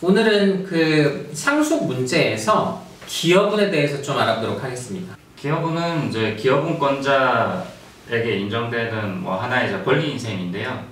오늘은 그 상속 문제에서 기여분에 대해서 좀 알아보도록 하겠습니다. 기여분은 이제 기여분권자에게 인정되는 뭐 하나의 이제 권리인 셈인데요.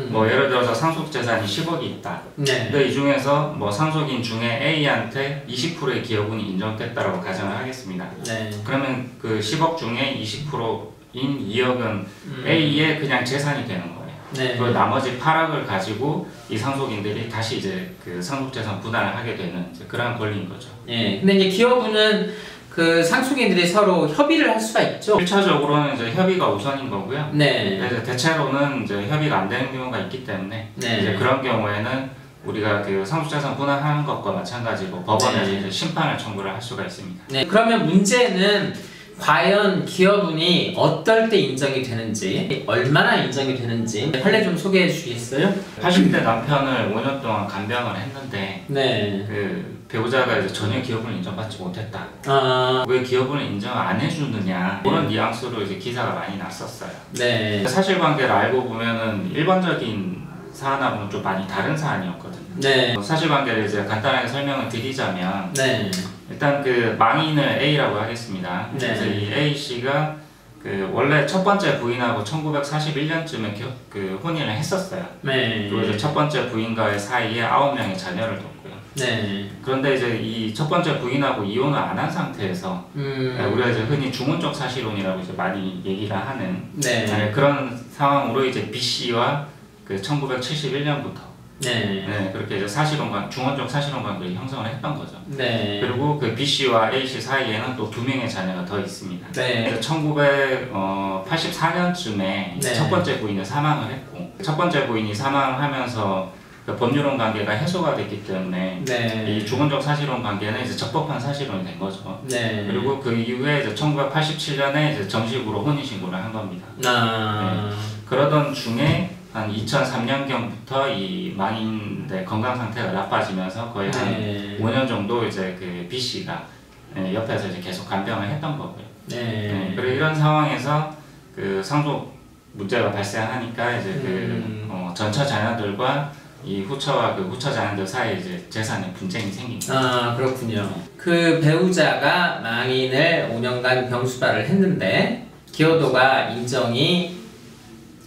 뭐 예를 들어서 상속 재산이 10억이 있다. 네. 근데 이 중에서 뭐 상속인 중에 A한테 20%의 기여분이 인정됐다라고 가정을 하겠습니다. 네. 그러면 그 10억 중에 20%인 2억은 A의 그냥 재산이 되는 거예요. 네. 그리고 나머지 8억을 가지고 이 상속인들이 다시 이제 그 상속재산 분할을 하게 되는 이제 그런 권리인 거죠. 예. 근데 이제 기여분은 그 상속인들이 서로 협의를 할 수가 있죠. 1차적으로는 이제 협의가 우선인 거고요. 네. 이제 대체로는 이제 협의가 안 되는 경우가 있기 때문에 네. 이제 그런 경우에는 우리가 그 상속재산 분할하는 것과 마찬가지로 법원에서 네. 이제 심판을 청구를 할 수가 있습니다. 네. 그러면 문제는 과연 기여분이 어떨 때 인정이 되는지, 얼마나 인정이 되는지 판례 좀 소개해 주시겠어요? 80대 남편을 5년 동안 간병을 했는데 네. 그 배우자가 이제 전혀 기여분을 인정받지 못했다. 아, 왜 기여분을 인정 안 해주느냐 그런 뉘앙스로 이제 기사가 많이 났었어요. 네. 사실관계를 알고 보면은 일반적인 사안하고는 좀 많이 다른 사안이었거든요. 네. 사실관계를 이제 간단하게 설명을 드리자면 네. 일단 그 망인을 A라고 하겠습니다. 네. 그래서 이 A 씨가 그 원래 첫 번째 부인하고 1941년쯤에 그 혼인을 했었어요. 네. 그리고 이제 첫 번째 부인과의 사이에 9명의 자녀를 뒀고요. 네. 그런데 이제 이 첫 번째 부인하고 이혼을 안 한 상태에서 우리가 이제 흔히 중혼적 사실혼이라고 이제 많이 얘기를 하는 네. 그런 상황으로 이제 B 씨와 그 1971년부터 네. 그렇게 이제 사실혼관, 중혼적 사실혼 관계를 형성을 했던 거죠. 네. 그리고 그 B 씨와 A 씨 사이에는 또 2명의 자녀가 더 있습니다. 네. 1984년쯤에 네. 첫 번째 부인이 사망을 했고, 첫 번째 부인이 사망을 하면서 그 법률혼 관계가 해소가 됐기 때문에 네. 이 중혼적 사실혼 관계는 이제 적법한 사실혼이 된 거죠. 네. 그리고 그 이후에 이제 1987년에 이제 정식으로 혼인신고를 한 겁니다. 아. 네. 그러던 중에 한 2003년경부터 이 망인의 건강 상태가 나빠지면서 거의 한 네. 5년 정도 이제 그 B 씨가 옆에서 이제 계속 간병을 했던 거고요. 네. 그리고 이런 상황에서 그 상속 문제가 발생하니까 이제 그 전처 자녀들과 이 후처와 그 후처 자녀들 사이에 이제 재산의 분쟁이 생깁니다. 아, 그렇군요. 그 배우자가 망인을 5년간 병수발을 했는데 기여도가 인정이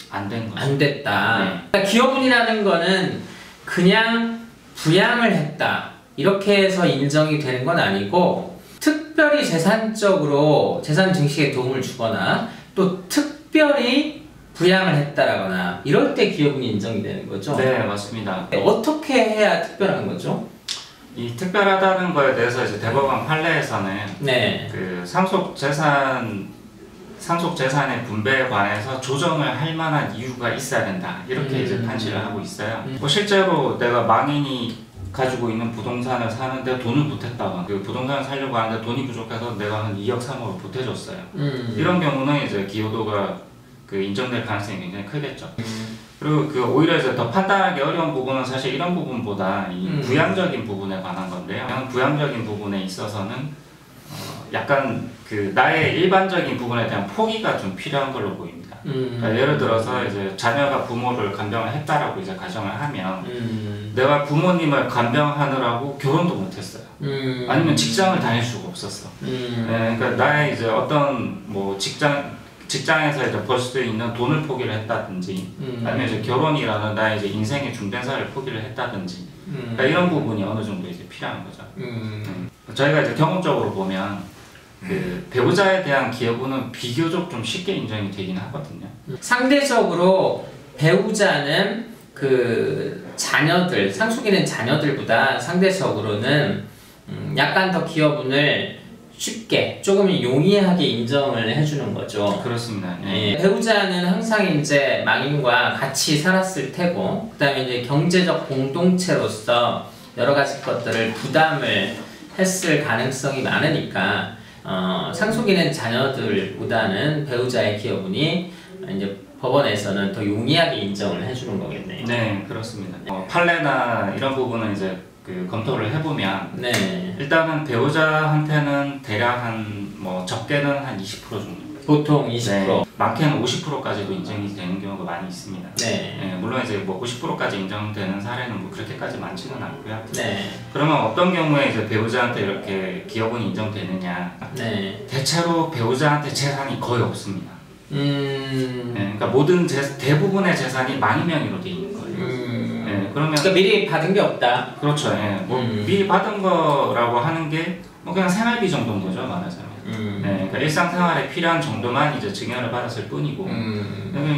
안 된 거죠. 안 됐다. 네. 그러니까 기여분이라는 거는 그냥 부양을 했다 이렇게 해서 인정이 되는 건 아니고, 특별히 재산적으로 재산 증식에 도움을 주거나 또 특별히 부양을 했다라거나 이럴 때 기여분이 인정이 되는 거죠. 네, 맞습니다. 어떻게 해야 특별한 거죠? 이 특별하다는 거에 대해서 이제 대법원 판례에서는 네. 그 상속 재산의 분배에 관해서 조정을 할 만한 이유가 있어야 된다, 이렇게 이제 판시를 하고 있어요. 뭐 실제로 내가 망인이 가지고 있는 부동산을 사는데 돈을 보탰다거나 그 부동산을 사려고 하는데 돈이 부족해서 내가 한 2억 3억을 보태줬어요. 이런 경우는 이제 기여도가 그 인정될 가능성이 굉장히 크겠죠. 그리고 그 오히려 이제 더 판단하기 어려운 부분은 사실 이런 부분보다 이 부양적인 부분에 관한 건데요. 부양적인 부분에 있어서는 약간 그 나의 일반적인 부분에 대한 포기가 좀 필요한 걸로 보입니다. 그러니까 예를 들어서 이제 자녀가 부모를 간병을 했다라고 이제 가정을 하면 내가 부모님을 간병하느라고 결혼도 못했어요. 아니면 직장을 다닐 수가 없었어. 그러니까 나의 이제 어떤 뭐 직장에서 이제 벌 수 있는 돈을 포기를 했다든지 아니면 이제 결혼이라는 나의 이제 인생의 중대사를 포기를 했다든지 그러니까 이런 부분이 어느 정도 이제 필요한 거죠. 저희가 이제 경험적으로 보면 그 배우자에 대한 기여분은 비교적 좀 쉽게 인정이 되긴 하거든요. 상대적으로 배우자는 그 자녀들, 상속인의 자녀들보다 상대적으로는 약간 더 기여분을 쉽게 조금 용이하게 인정을 해주는 거죠. 그렇습니다. 네. 배우자는 항상 이제 망인과 같이 살았을 테고, 그다음에 이제 경제적 공동체로서 여러 가지 것들을 부담을 했을 가능성이 많으니까 상속인의 자녀들보다는 배우자의 기여분이 이제 법원에서는 더 용이하게 인정을 해주는 거겠네요. 네, 그렇습니다. 판례나 이런 부분은 이제 그 검토를 해보면 네. 일단은 배우자한테는 대략 한 뭐 적게는 한 20% 정도 보통 20%. 네, 많게는 50%까지도 인정이 되는 경우가 많이 있습니다. 네. 네, 물론 이제 뭐 50%까지 인정되는 사례는 뭐 그렇게까지 많지는 않고요. 네. 그러면 어떤 경우에 이제 배우자한테 이렇게 기여분이 인정되느냐? 네. 대체로 배우자한테 재산이 거의 없습니다. 네, 그러니까 모든 대부분의 재산이 망인 명의로 돼 있는 거예요. 네, 그러면 그러니까 미리 받은 게 없다. 그렇죠. 예. 뭐 미리 받은 거라고 하는 게 뭐 그냥 생활비 정도인 거죠, 말하자면. 네, 그러니까 일상생활에 필요한 정도만 이제 증여를 받았을 뿐이고,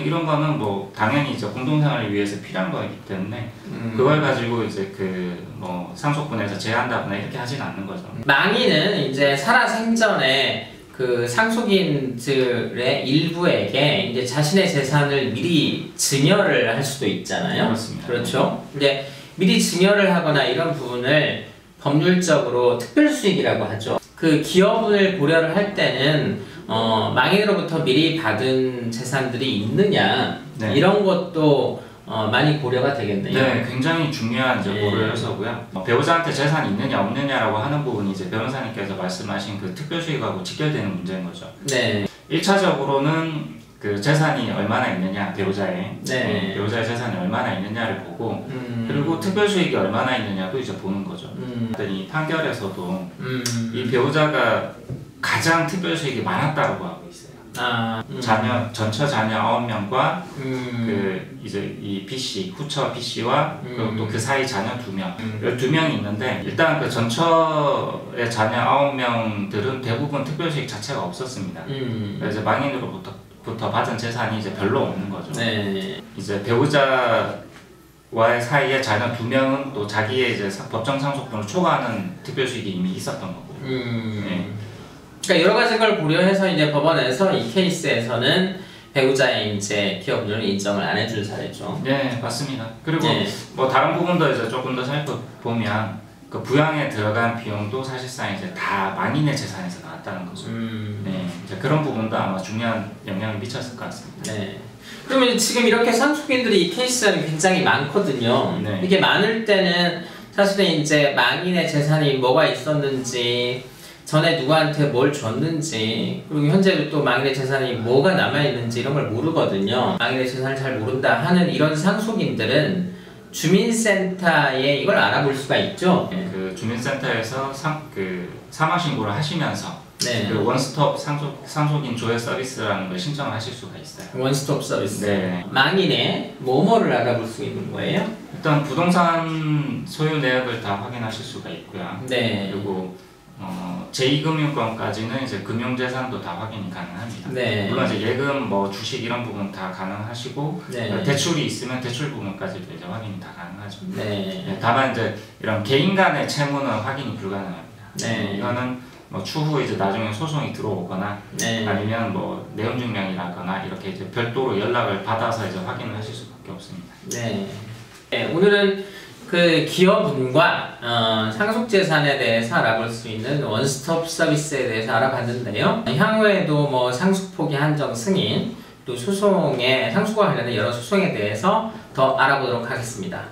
이런 거는 뭐 당연히 이제 공동생활을 위해서 필요한 거기 때문에 그걸 가지고 이제 그 뭐 상속분에서 제한다거나 이렇게 하진 않는 거죠. 망인은 이제 살아 생전에 그 상속인들의 일부에게 이제 자신의 재산을 미리 증여를 할 수도 있잖아요. 그렇습니다. 그렇죠. 이제 미리 증여를 하거나 이런 부분을 법률적으로 특별수익이라고 하죠. 그 기여분을 고려를 할 때는 망인으로부터 미리 받은 재산들이 있느냐 네. 이런 것도 많이 고려가 되겠네요. 네, 굉장히 중요한 이제 고려 요소고요. 배우자한테 재산이 있느냐 없느냐라고 하는 부분이 이제 변호사님께서 말씀하신 그 특별수익하고 직결되는 문제인 거죠. 네. 1차적으로는 그 재산이 얼마나 있느냐, 배우자의 네. 배우자의 재산이 얼마나 있느냐를 보고 그리고 특별수익이 얼마나 있느냐도 이제 보는 거죠. 이 판결에서도 이 배우자가 가장 특별수익이 많았다고 하고 있어요. 전처 자녀 9명과 그 이제 이 B씨, 후처 B씨와 그리고 또 그 사이 자녀 2명, 12명이 있는데 일단 그 전처의 자녀 9명들은 대부분 특별수익 자체가 없었습니다. 그래서 망인으로부터 받은 재산이 이제 별로 없는 거죠. 네. 이제 배우자와의 사이에 자녀 2명은 또 자기의 이제 법정 상속분을 초과하는 특별수익이 이미 있었던 거고요. 네. 그러니까 여러 가지 걸 고려해서 이제 법원에서 이 케이스에서는 배우자의 이제 기여분을 인정을 안 해준 사례죠. 네, 맞습니다. 그리고 네. 뭐 다른 부분도 이제 조금 더 살펴보면 그 부양에 들어간 비용도 사실상 이제 다 망인의 재산에서 나왔다는 거죠. 네, 이제 그런 부분도 아마 중요한 영향을 미쳤을 것 같습니다. 네. 그러면 지금 이렇게 상속인들이 이 케이스는 굉장히 많거든요. 네. 이게 많을 때는 사실은 이제 망인의 재산이 뭐가 있었는지, 전에 누구한테 뭘 줬는지, 그리고 현재 또 망인의 재산이 뭐가 남아있는지 이런 걸 모르거든요. 망인의 재산을 잘 모른다 하는 이런 상속인들은 주민센터에 이걸 알아볼 수가 있죠. 그 주민센터에서 사망 신고를 하시면서 네. 그 원스톱 상속인 조회 서비스라는 걸 신청을 하실 수가 있어요. 원스톱 서비스. 네. 망인의 뭐뭐를 알아볼 수 있는 거예요? 일단 부동산 소유 내역을 다 확인하실 수가 있고요. 네. 그리고 제2금융권까지는 이제 금융재산도 다 확인이 가능합니다. 네. 물론 이제 예금, 뭐 주식 이런 부분 다 가능하시고 네. 대출이 있으면 대출 부분까지도 이제 확인이 다 가능하죠. 네. 네, 다만 이제 이런 개인 간의 채무는 확인이 불가능합니다. 네. 이거는 뭐 추후 이제 나중에 소송이 들어오거나 네. 아니면 뭐 내용 증명이라거나 이렇게 이제 별도로 연락을 받아서 이제 확인을 하실 수밖에 없습니다. 네. 네, 오늘은 그 기여분과 상속재산에 대해서 알아볼 수 있는 원스톱 서비스에 대해서 알아봤는데요. 향후에도 뭐 상속포기 한정 승인, 또 소송에 상속과 관련된 여러 소송에 대해서 더 알아보도록 하겠습니다.